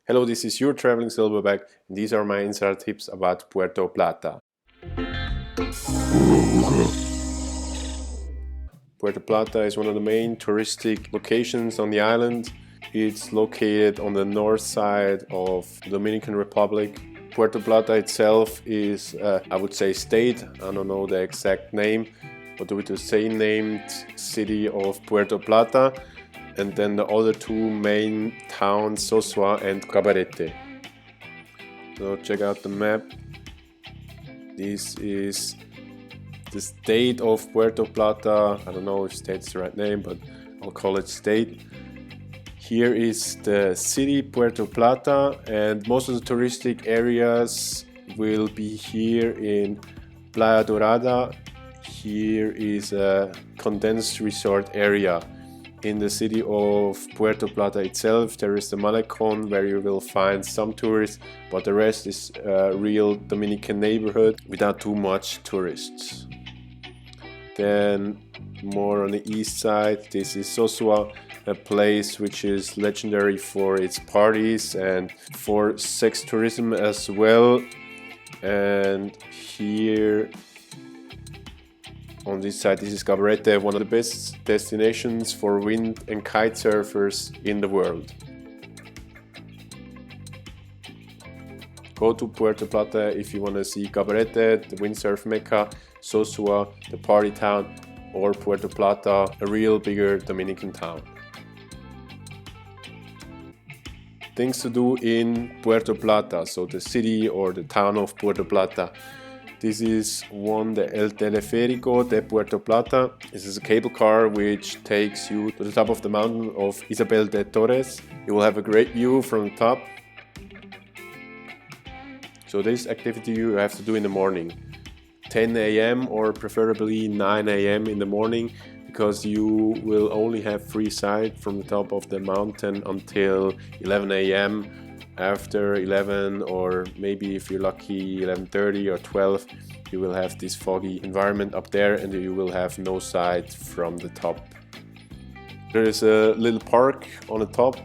Hello, this is your traveling Silverback, and these are my insider tips about Puerto Plata. Puerto Plata is one of the main touristic locations on the island. It's located on the north side of the Dominican Republic. Puerto Plata itself is, I would say, state. I don't know the exact name, but with the same named city of Puerto Plata. And then the other two main towns, Sosua and Cabarete. So check out the map. This is the state of Puerto Plata. I don't know if state's the right name, but I'll call it state. Here is the city Puerto Plata, and most of the touristic areas will be here in Playa Dorada. Here is a condensed resort area. In the city of Puerto Plata itself, there is the Malecon, where you will find some tourists, but the rest is a real Dominican neighborhood without too much tourists. Then more on the east side, this is Sosua, a place which is legendary for its parties and for sex tourism as well. And here on this side, this is Cabarete, one of the best destinations for wind and kite surfers in the world. Go to Puerto Plata if you want to see Cabarete, the windsurf mecca, Sosua, the party town, or Puerto Plata, a real bigger Dominican town. Things to do in Puerto Plata, so the city or the town of Puerto Plata. This is the El Teleferico de Puerto Plata. This is a cable car which takes you to the top of the mountain of Isabel de Torres. You will have a great view from the top. So this activity you have to do in the morning, 10 a.m. or preferably 9 a.m. in the morning, because you will only have free sight from the top of the mountain until 11 a.m. After 11, or maybe if you're lucky 11:30 or 12, you will have this foggy environment up there and you will have no sight from the top. There is a little park on the top.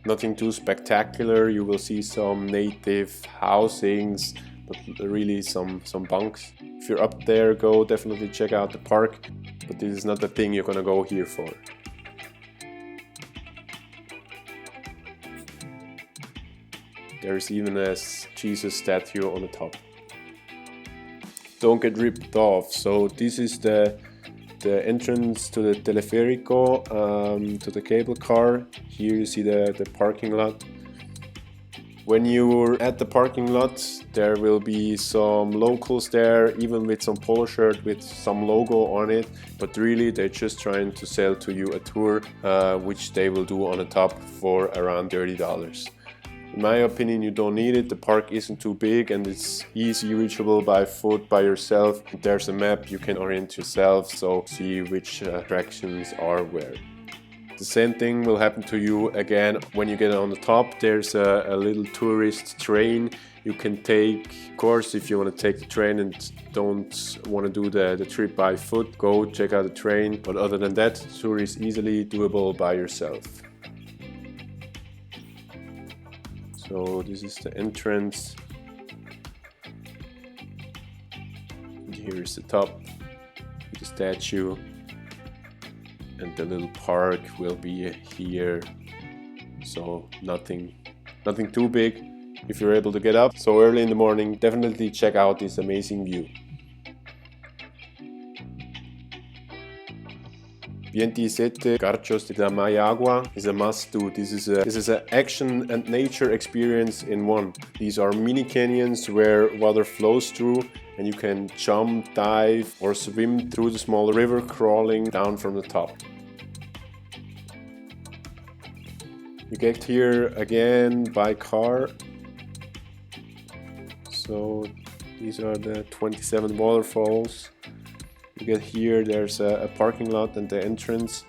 Nothing too spectacular. You will see some native housings, but really some bunks. If you're up there, go definitely check out the park, but this is not the thing you're gonna go here for. There's even a Jesus statue on the top. Don't get ripped off. So this is the entrance to the Teleferico, to the cable car. Here you see the parking lot. When you're at the parking lot, there will be some locals there, even with some polo shirt with some logo on it. But really, they're just trying to sell to you a tour, which they will do on the top for around $30. In my opinion, you don't need it. The park isn't too big and it's easy reachable by foot by yourself. There's a map, you can orient yourself, so see which attractions are where. The same thing will happen to you again when you get on the top. There's a little tourist train you can take. Of course, if you want to take the train and don't want to do the trip by foot, go check out the train. But other than that, the tour is easily doable by yourself. So this is the entrance. And here is the top, the statue, and the little park will be here. So nothing too big. If you're able to get up so early in the morning, definitely check out this amazing view. 27 Charcos De Damajagua is a must-do. This is an action and nature experience in one. These are mini canyons where water flows through and you can jump, dive or swim through the small river crawling down from the top. You get here again by car. So these are the 27 waterfalls. You get here, there's a parking lot and the entrance.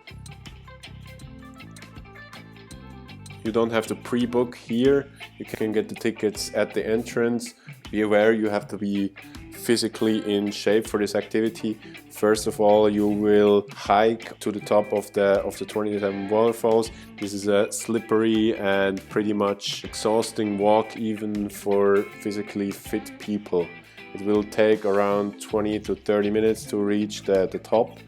You don't have to pre-book here. You can get the tickets at the entrance. Be aware, you have to be physically in shape for this activity. First of all, you will hike to the top of the 27 waterfalls. This is a slippery and pretty much exhausting walk even for physically fit people. It will take around 20 to 30 minutes to reach the top,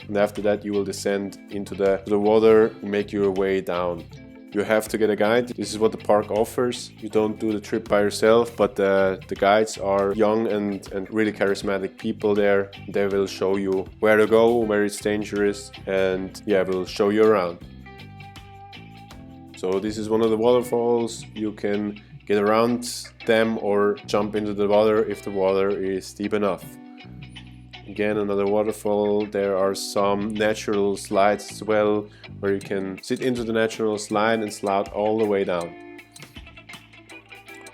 and after that you will descend into the water and make your way down. You have to get a guide. This is what the park offers. You don't do the trip by yourself, but the guides are young and really charismatic people there. They will show you where to go, where it's dangerous, and yeah, will show you around. So this is one of the waterfalls. You can get around them or jump into the water if the water is deep enough. Again, another waterfall. There are some natural slides as well, where you can sit into the natural slide and slide all the way down.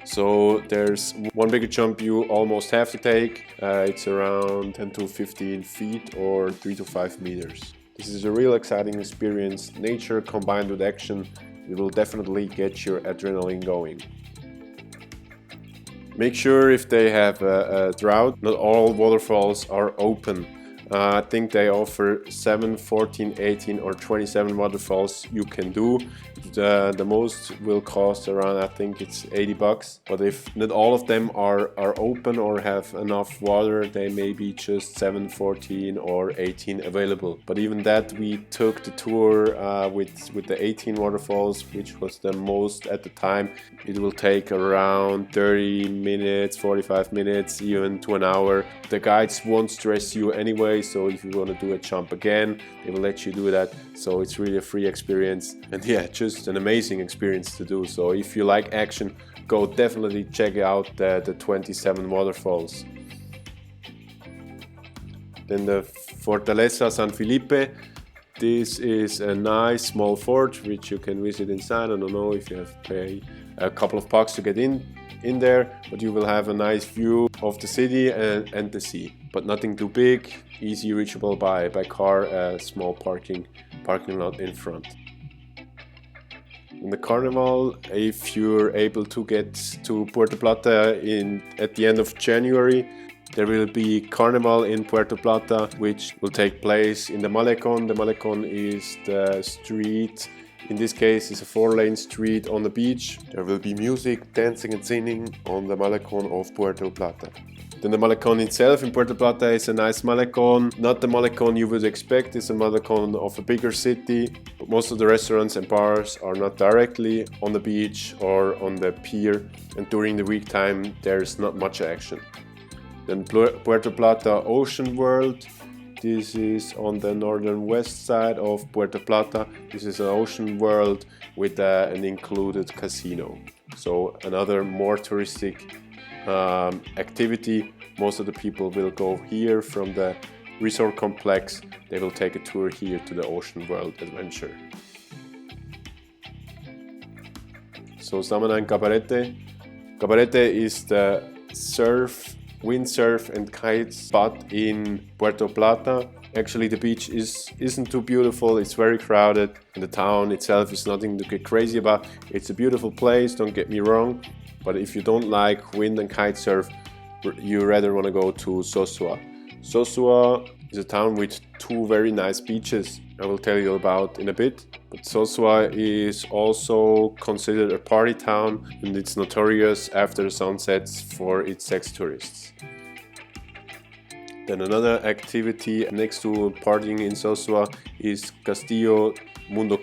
So there's one bigger jump you almost have to take. It's around 10 to 15 feet or 3 to 5 meters. This is a real exciting experience. Nature combined with action. It will definitely get your adrenaline going. Make sure if they have a drought, not all waterfalls are open. I think they offer 7, 14, 18 or 27 waterfalls you can do. The most will cost around, I think it's $80. But if not all of them are open or have enough water, they may be just 7, 14 or 18 available. But even that, we took the tour with the 18 waterfalls, which was the most at the time. It will take around 30 minutes, 45 minutes, even to an hour. The guides won't stress you anyway, so if you want to do a jump again, they will let you do that. So it's really a free experience, and yeah, just an amazing experience to do. So if you like action, go definitely check out the 27 waterfalls. Then the Fortaleza San Filipe. This is a nice small fort which you can visit inside. I don't know if you have to pay a couple of bucks to get in there, but you will have a nice view of the city and the sea. But nothing too big, easy reachable by car, a small parking lot in front. In the carnival, if you're able to get to Puerto Plata at the end of January, there will be carnival in Puerto Plata, which will take place in the Malecon. The Malecon is the street. In this case, it's a 4-lane street on the beach. There will be music, dancing and singing on the Malecon of Puerto Plata. Then the Malecon itself in Puerto Plata is a nice Malecon. Not the Malecon you would expect, it's a Malecon of a bigger city. But most of the restaurants and bars are not directly on the beach or on the pier. And during the week time, there's not much action. Then Puerto Plata Ocean World. This is on the northern west side of Puerto Plata. This is an ocean world with an included casino. So another more touristic activity. Most of the people will go here from the resort complex. They will take a tour here to the ocean world adventure. So Samana and Cabarete. Cabarete is the windsurf and kite spot in Puerto Plata. Actually, the beach isn't too beautiful, it's very crowded, and the town itself is nothing to get crazy about. It's a beautiful place, don't get me wrong, but if you don't like wind and kite surf, you rather want to go to Sosua. Sosua is a town with 2 very nice beaches I will tell you about in a bit. But Sosua is also considered a party town, and it's notorious after sunsets for its sex tourists. Then another activity next to partying in Sosua is Castillo Mundo.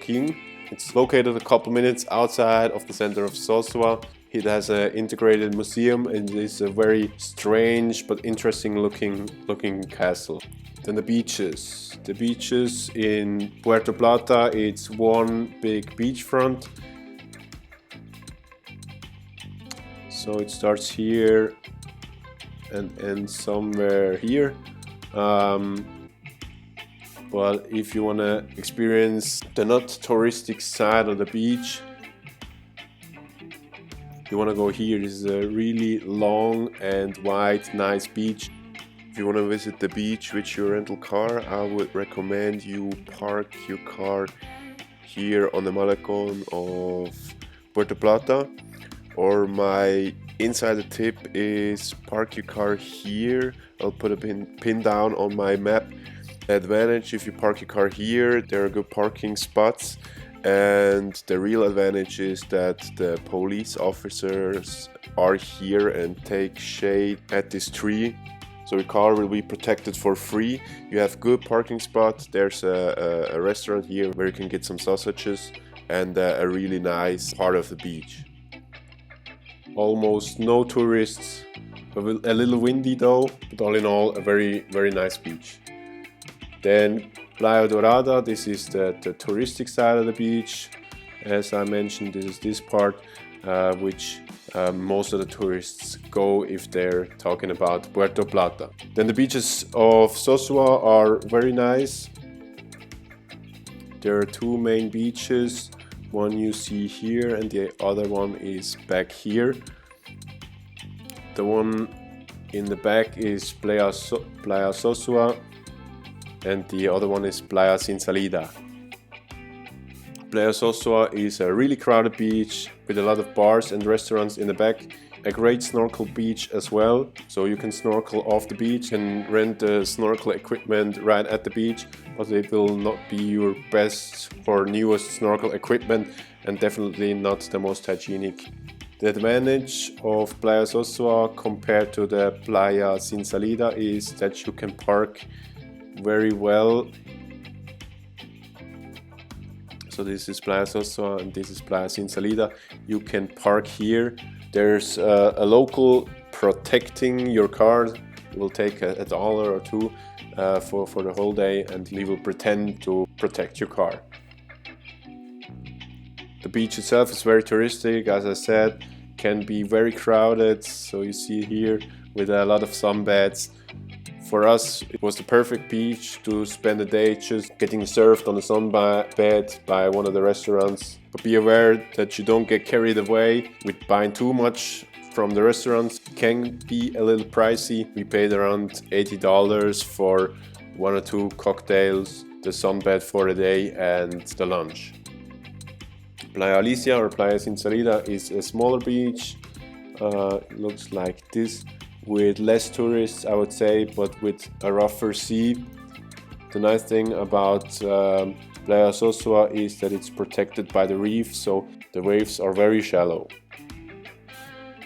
It's located a couple minutes outside of the center of Sosua. It has an integrated museum and is a very strange but interesting looking castle. Then the beaches. The beaches in Puerto Plata, it's one big beachfront. So it starts here and ends somewhere here. But if you want to experience the not touristic side of the beach, you want to go here. This is a really long and wide, nice beach. If you want to visit the beach with your rental car, I would recommend you park your car here on the Malecon of Puerto Plata, or my Insider tip is park your car here. I'll put a pin down on my map. The advantage, if you park your car here, there are good parking spots, and the real advantage is that the police officers are here and take shade at this tree, so your car will be protected for free. You have good parking spots. There's a restaurant here where you can get some sausages, and a really nice part of the beach. Almost no tourists, a little windy though, but all in all a very nice beach. Then Playa Dorada, this is the touristic side of the beach. As I mentioned, this is this part which most of the tourists go if they're talking about Puerto Plata. Then the beaches of Sosua are very nice. There are two main beaches. One you see here and the other one is back here. The one in the back is Playa Sosua and the other one is Playa Sin Salida. Playa Sosua is a really crowded beach with a lot of bars and restaurants in the back. A great snorkel beach as well, so you can snorkel off the beach and rent the snorkel equipment right at the beach, but it will not be your best or newest snorkel equipment and definitely not the most hygienic. The advantage of Playa Sosua compared to the Playa Sin Salida is that you can park very well. So this is Playa Sosua and this is Playa Sin Salida. You can park here. There's a local protecting your car. It will take $1 or $2 for the whole day, and he will pretend to protect your car. The beach itself is very touristic, as I said, can be very crowded. So you see here with a lot of sunbeds. For us, it was the perfect beach to spend the day just getting served on a sunbed by one of the restaurants. But be aware that you don't get carried away with buying too much from the restaurants. It can be a little pricey. We paid around $80 for 1 or 2 cocktails, the sunbed for the day and the lunch. Playa Alicia or Playa Sin Salida is a smaller beach. It looks like this, with less tourists, I would say, but with a rougher sea. The nice thing about Playa Sosua is that it's protected by the reef, so the waves are very shallow.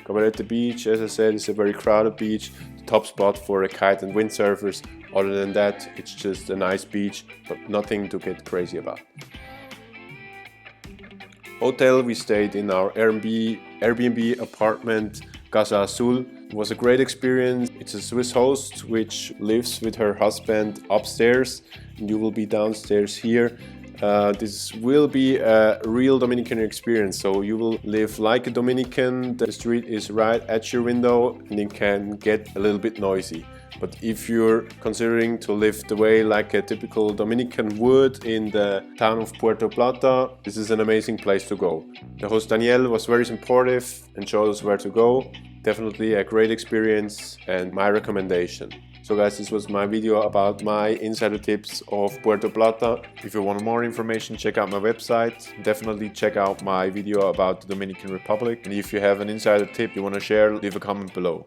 Cabarete Beach, as I said, is a very crowded beach, the top spot for a kite and windsurfers. Other than that, it's just a nice beach, but nothing to get crazy about. Hotel, we stayed in our Airbnb apartment, Casa Azul. It was a great experience. It's a Swiss host which lives with her husband upstairs, and you will be downstairs here. This will be a real Dominican experience, so you will live like a Dominican. The street is right at your window and it can get a little bit noisy. But if you're considering to live the way like a typical Dominican would in the town of Puerto Plata, this is an amazing place to go. The host Daniel was very supportive and showed us where to go. Definitely a great experience and my recommendation. So guys, this was my video about my insider tips of Puerto Plata. If you want more information, check out my website. Definitely check out my video about the Dominican Republic. And if you have an insider tip you want to share, leave a comment below.